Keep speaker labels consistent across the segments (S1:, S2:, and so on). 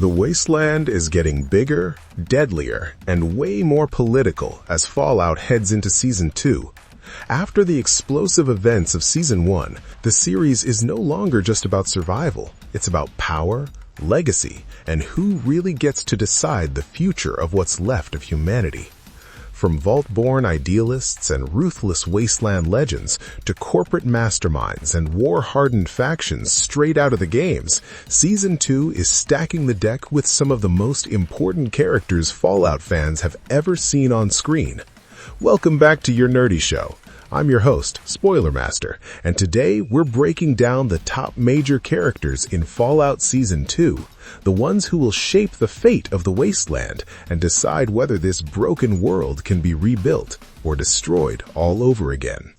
S1: The Wasteland is getting bigger, deadlier, and way more political as Fallout heads into Season 2. After the explosive events of Season 1, the series is no longer just about survival. It's about power, legacy, and who really gets to decide the future of what's left of humanity. From Vault-born idealists and ruthless Wasteland legends to corporate masterminds and war-hardened factions straight out of the games, Season 2 is stacking the deck with some of the most important characters Fallout fans have ever seen on screen. Welcome back to Your Nerdy Show. I'm your host, Spoiler Master, and today we're breaking down the top major characters in Fallout Season 2, the ones who will shape the fate of the Wasteland and decide whether this broken world can be rebuilt or destroyed all over again.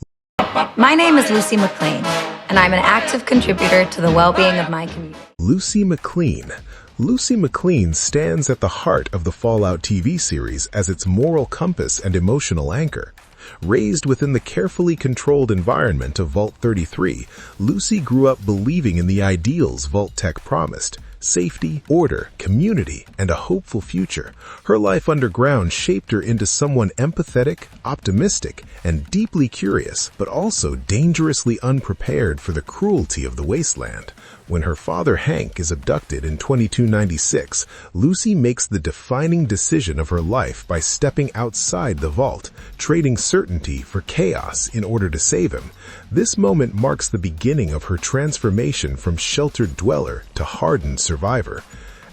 S2: My name is Lucy MacLean, and I'm an active contributor to the well-being of my community.
S1: Lucy MacLean. Lucy MacLean stands at the heart of the Fallout TV series as its moral compass and emotional anchor. Raised within the carefully controlled environment of Vault 33, Lucy grew up believing in the ideals Vault-Tec promised: safety, order, community, and a hopeful future. Her life underground shaped her into someone empathetic, optimistic, and deeply curious, but also dangerously unprepared for the cruelty of the Wasteland. When her father Hank is abducted in 2296, Lucy makes the defining decision of her life by stepping outside the vault, trading certainty for chaos in order to save him. This moment marks the beginning of her transformation from sheltered dweller to hardened survivor.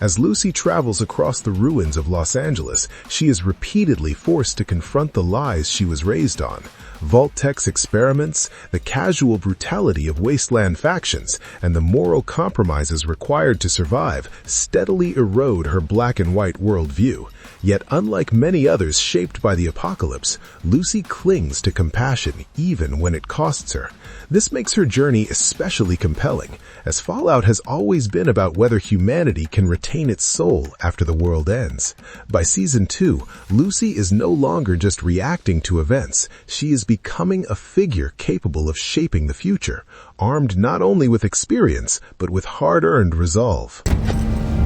S1: As Lucy travels across the ruins of Los Angeles, she is repeatedly forced to confront the lies she was raised on. Vault-Tec's experiments, the casual brutality of Wasteland factions, and the moral compromises required to survive steadily erode her black and white worldview. Yet unlike many others shaped by the apocalypse, Lucy clings to compassion even when it costs her. This makes her journey especially compelling, as Fallout has always been about whether humanity can retain its soul after the world ends. By Season 2, Lucy is no longer just reacting to events. She is becoming a figure capable of shaping the future, armed not only with experience, but with hard-earned resolve.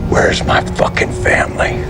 S3: Where's my fucking family?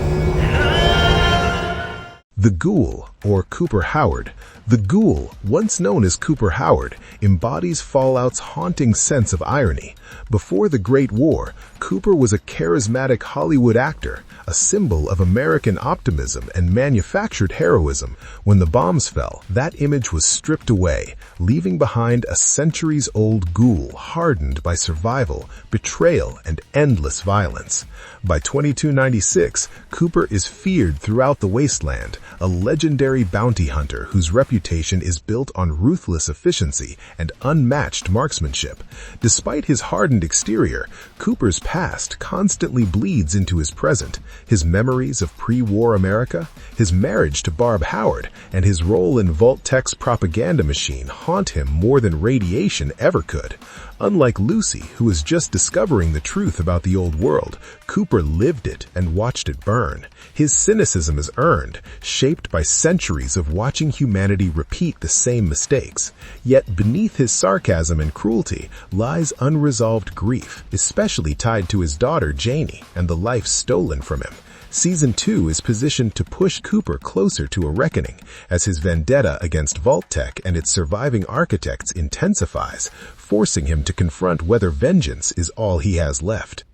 S1: The Ghoul, or Cooper Howard. The Ghoul, once known as Cooper Howard, embodies Fallout's haunting sense of irony. Before the Great War, Cooper was a charismatic Hollywood actor, a symbol of American optimism and manufactured heroism. When the bombs fell, that image was stripped away, leaving behind a centuries-old ghoul hardened by survival, betrayal, and endless violence. By 2296, Cooper is feared throughout the Wasteland, a legendary bounty hunter whose reputation is built on ruthless efficiency and unmatched marksmanship. Despite his hardened exterior, Cooper's past constantly bleeds into his present. His memories of pre-war America, his marriage to Barb Howard, and his role in Vault-Tec's propaganda machine haunt him more than radiation ever could. Unlike Lucy, who is just discovering the truth about the old world, Cooper lived it and watched it burn. His cynicism is earned, shaped by centuries of watching humanity repeat the same mistakes. Yet beneath his sarcasm and cruelty lies unresolved grief, especially tied to his daughter Janie and the life stolen from him. Season 2 is positioned to push Cooper closer to a reckoning, as his vendetta against Vault-Tec and its surviving architects intensifies, forcing him to confront whether vengeance is all he has left.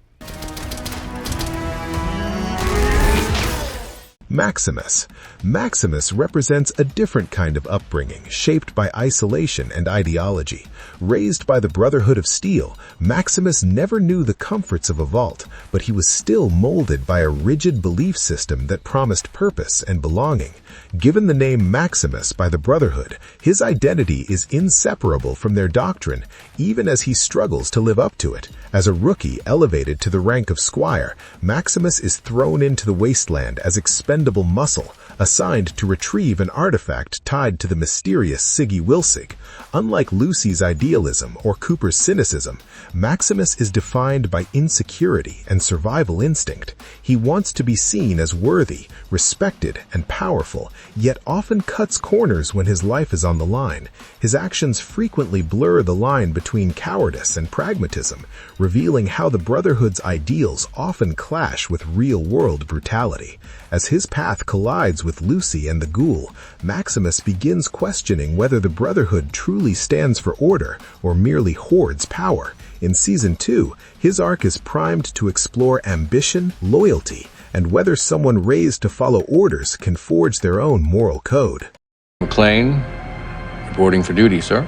S1: Maximus. Maximus represents a different kind of upbringing, shaped by isolation and ideology. Raised by the Brotherhood of Steel, Maximus never knew the comforts of a vault, but he was still molded by a rigid belief system that promised purpose and belonging. Given the name Maximus by the Brotherhood, his identity is inseparable from their doctrine, even as he struggles to live up to it. As a rookie elevated to the rank of Squire, Maximus is thrown into the Wasteland as expendable expendable muscle assigned to retrieve an artifact tied to the mysterious Siggy Wilsig. Unlike Lucy's idealism or Cooper's cynicism, Maximus is defined by insecurity and survival instinct. He wants to be seen as worthy, respected, and powerful, yet often cuts corners when his life is on the line. His actions frequently blur the line between cowardice and pragmatism, revealing how the Brotherhood's ideals often clash with real-world brutality. As his path collides with Lucy and the Ghoul, Maximus begins questioning whether the Brotherhood truly stands for order or merely hoards power. In Season 2, his arc is primed to explore ambition, loyalty, and whether someone raised to follow orders can forge their own moral code.
S3: MacLean, reporting for duty, sir.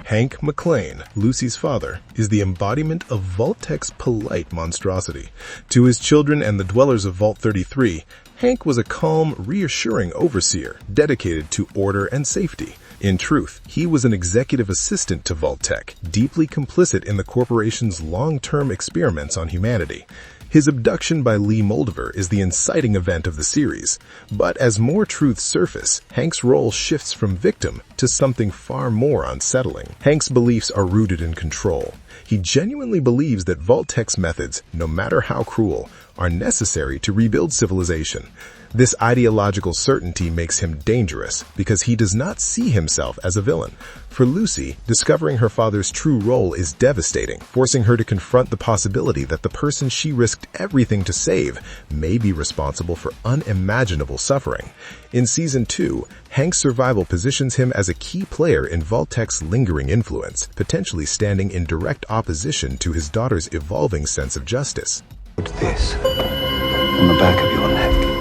S1: Hank MacLean, Lucy's father, is the embodiment of Vault-Tec's polite monstrosity. To his children and the dwellers of Vault 33, Hank was a calm, reassuring overseer, dedicated to order and safety. In truth, he was an executive assistant to Vault-Tec, deeply complicit in the corporation's long-term experiments on humanity. His abduction by Lee Moldover is the inciting event of the series, but as more truths surface, Hank's role shifts from victim to something far more unsettling. Hank's beliefs are rooted in control. He genuinely believes that Vault-Tec's methods, no matter how cruel, are necessary to rebuild civilization. This ideological certainty makes him dangerous because he does not see himself as a villain. For Lucy, discovering her father's true role is devastating, forcing her to confront the possibility that the person she risked everything to save may be responsible for unimaginable suffering. In Season 2, Hank's survival positions him as a key player in Vault-Tec's lingering influence, potentially standing in direct opposition to his daughter's evolving sense of justice.
S4: What's this on the back of your neck?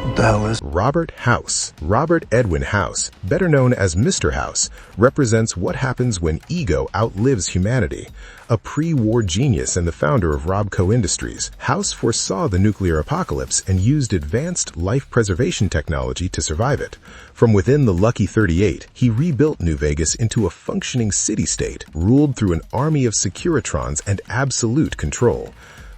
S4: What the hell is
S1: Robert House. Robert Edwin House, better known as Mr. House, represents what happens when ego outlives humanity. A pre-war genius and the founder of Robco Industries, House foresaw the nuclear apocalypse and used advanced life preservation technology to survive it. From within the Lucky 38, he rebuilt New Vegas into a functioning city-state, ruled through an army of Securitrons and absolute control.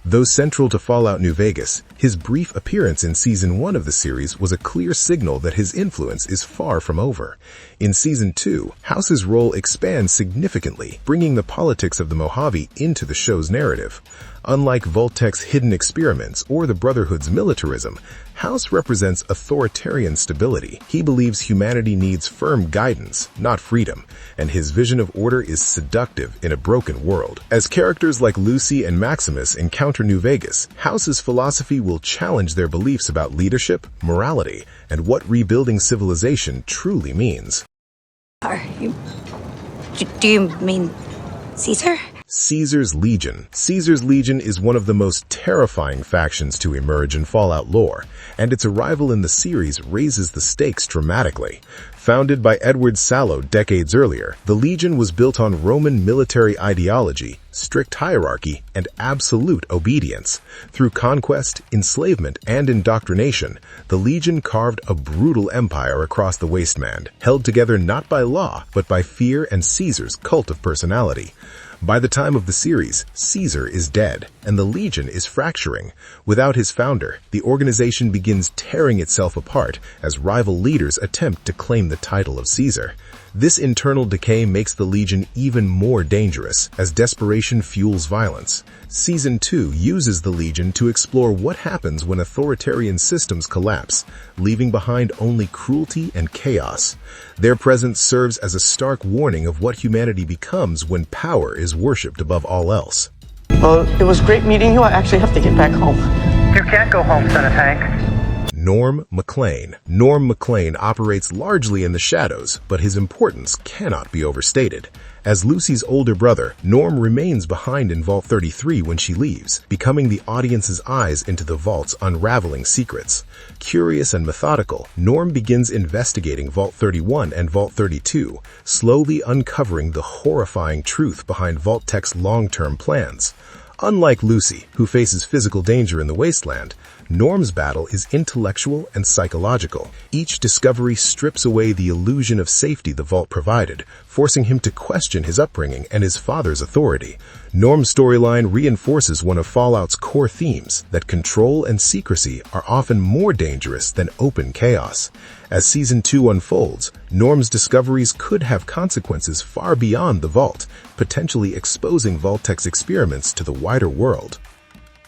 S1: Though central to Fallout New Vegas, his brief appearance in Season 1 of the series was a clear signal that his influence is far from over. In Season 2, House's role expands significantly, bringing the politics of the Mojave into the show's narrative. Unlike Vault-Tec's hidden experiments or the Brotherhood's militarism, House represents authoritarian stability. He believes humanity needs firm guidance, not freedom, and his vision of order is seductive in a broken world. As characters like Lucy and Maximus encounter New Vegas, House's philosophy will challenge their beliefs about leadership, morality, and what rebuilding civilization truly means.
S2: Do you mean Caesar?
S1: Caesar's Legion. Caesar's Legion is one of the most terrifying factions to emerge in Fallout lore, and its arrival in the series raises the stakes dramatically. Founded by Edward Sallow decades earlier, the Legion was built on Roman military ideology, strict hierarchy, and absolute obedience. Through conquest, enslavement, and indoctrination, the Legion carved a brutal empire across the Wasteland, held together not by law, but by fear and Caesar's cult of personality. By the time of the series, Caesar is dead, and the Legion is fracturing. Without his founder, the organization begins tearing itself apart as rival leaders attempt to claim the title of Caesar. This internal decay makes the Legion even more dangerous, as desperation fuels violence. Season 2 uses the Legion to explore what happens when authoritarian systems collapse, leaving behind only cruelty and chaos. Their presence serves as a stark warning of what humanity becomes when power is worshipped above all else.
S5: Well, it was great meeting you. I actually have to get back home.
S6: You can't go home, Son of Hank.
S1: Norm MacLean. Norm MacLean operates largely in the shadows, but his importance cannot be overstated. As Lucy's older brother, Norm remains behind in Vault 33 when she leaves, becoming the audience's eyes into the Vault's unraveling secrets. Curious and methodical, Norm begins investigating Vault 31 and Vault 32, slowly uncovering the horrifying truth behind Vault-Tec's long-term plans. Unlike Lucy, who faces physical danger in the Wasteland, Norm's battle is intellectual and psychological. Each discovery strips away the illusion of safety the vault provided, forcing him to question his upbringing and his father's authority. Norm's storyline reinforces one of Fallout's core themes, that control and secrecy are often more dangerous than open chaos. As Season 2 unfolds, Norm's discoveries could have consequences far beyond the Vault, potentially exposing Vault-Tec's experiments to the wider world.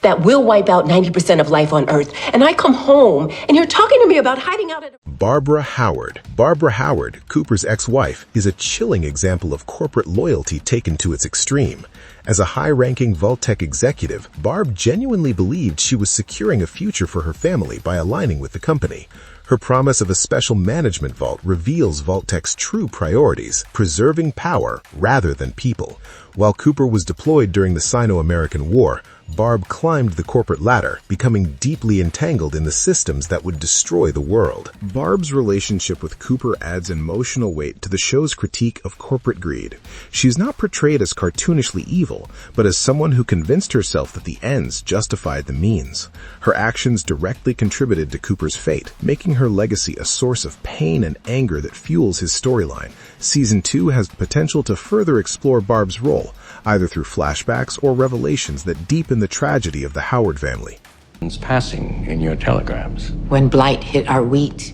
S7: That will wipe out 90% of life on Earth, and I come home, and you're talking to me about hiding out at...
S1: Barbara Howard. Barbara Howard, Cooper's ex-wife, is a chilling example of corporate loyalty taken to its extreme. As a high-ranking Vault-Tec executive, Barb genuinely believed she was securing a future for her family by aligning with the company. Her promise of a special management vault reveals Vault-Tec's true priorities, preserving power rather than people. While Cooper was deployed during the Sino-American War, Barb climbed the corporate ladder, becoming deeply entangled in the systems that would destroy the world. Barb's relationship with Cooper adds emotional weight to the show's critique of corporate greed. She's not portrayed as cartoonishly evil, but as someone who convinced herself that the ends justified the means. Her actions directly contributed to Cooper's fate, making her legacy a source of pain and anger that fuels his storyline. Season 2 has potential to further explore Barb's role, either through flashbacks or revelations that deepen the tragedy of the Howard family.
S3: It's passing in your telegrams.
S7: When blight hit our wheat.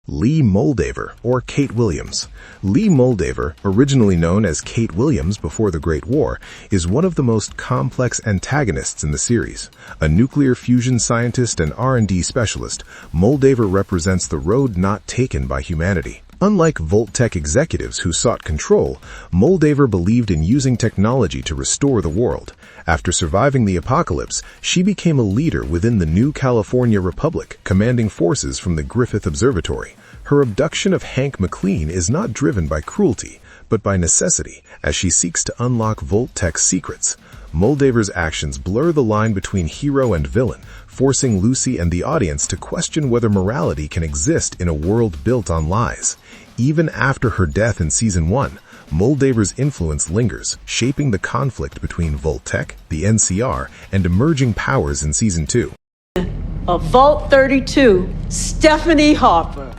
S1: Lee Moldaver, or Kate Williams. Lee Moldaver, originally known as Kate Williams before the Great War, is one of the most complex antagonists in the series. A nuclear fusion scientist and R&D specialist, Moldaver represents the road not taken by humanity. Unlike Vault-Tec executives who sought control, Moldaver believed in using technology to restore the world. After surviving the apocalypse, she became a leader within the New California Republic, commanding forces from the Griffith Observatory. Her abduction of Hank MacLean is not driven by cruelty, but by necessity, as she seeks to unlock Vault-Tec's secrets. Moldaver's actions blur the line between hero and villain, forcing Lucy and the audience to question whether morality can exist in a world built on lies. Even after her death in Season 1, Moldaver's influence lingers, shaping the conflict between Vault-Tec, the NCR, and emerging powers in Season 2.
S8: Of Vault 32, Stephanie Harper.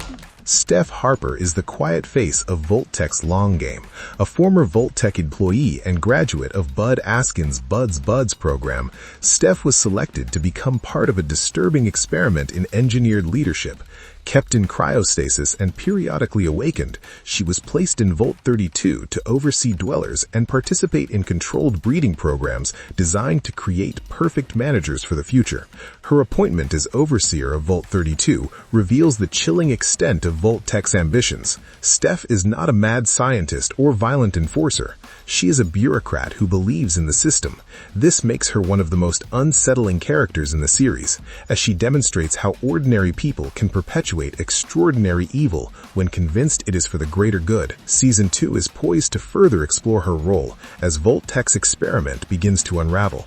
S1: Steph Harper is the quiet face of Vault-Tec's long game, a former Vault-Tec employee and graduate of Bud Askin's Buds program. Steph was selected to become part of a disturbing experiment in engineered leadership. Kept in cryostasis and periodically awakened, she was placed in Vault 32 to oversee dwellers and participate in controlled breeding programs designed to create perfect managers for the future. Her appointment as overseer of Vault 32 reveals the chilling extent of Vault-Tec's ambitions. Steph is not a mad scientist or violent enforcer. She is a bureaucrat who believes in the system. This makes her one of the most unsettling characters in the series, as she demonstrates how ordinary people can perpetuate extraordinary evil when convinced it is for the greater good. Season 2 is poised to further explore her role as Vault-Tec's experiment begins to unravel.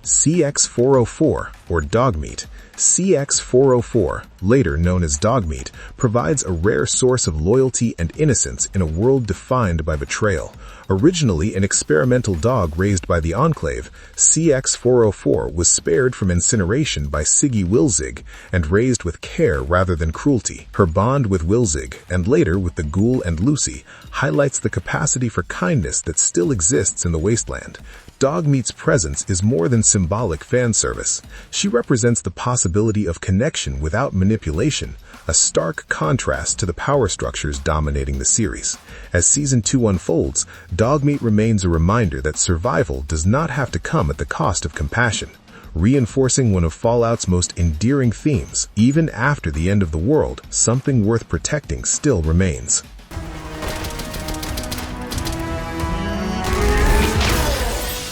S1: CX-404, or Dogmeat. CX-404, later known as Dogmeat, provides a rare source of loyalty and innocence in a world defined by betrayal. Originally an experimental dog raised by the Enclave, CX-404 was spared from incineration by Siggy Wilzig and raised with care rather than cruelty. Her bond with Wilzig, and later with the Ghoul and Lucy, highlights the capacity for kindness that still exists in the Wasteland. Dogmeat's presence is more than symbolic fan service. She represents the possibility of connection without manipulation, a stark contrast to the power structures dominating the series. As Season 2 unfolds, Dogmeat remains a reminder that survival does not have to come at the cost of compassion, reinforcing one of Fallout's most endearing themes. Even after the end of the world, something worth protecting still remains.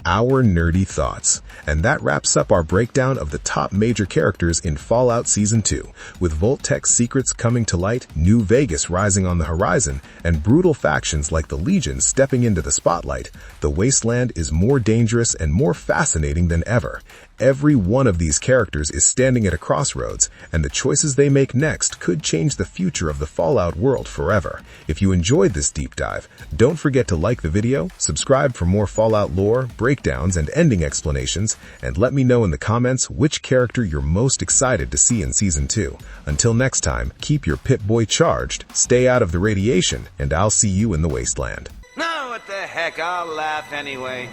S1: Our nerdy thoughts. And that wraps up our breakdown of the top major characters in Fallout Season 2. With Vault-Tec's secrets coming to light, New Vegas rising on the horizon, and brutal factions like the Legion stepping into the spotlight, the Wasteland is more dangerous and more fascinating than ever. Every one of these characters is standing at a crossroads, and the choices they make next could change the future of the Fallout world forever. If you enjoyed this deep dive, don't forget to like the video, subscribe for more Fallout lore, breakdowns, and ending explanations, and let me know in the comments which character you're most excited to see in Season 2. Until next time, keep your Pip-Boy charged, stay out of the radiation, and I'll see you in the Wasteland.
S9: No, what the heck, I'll laugh anyway.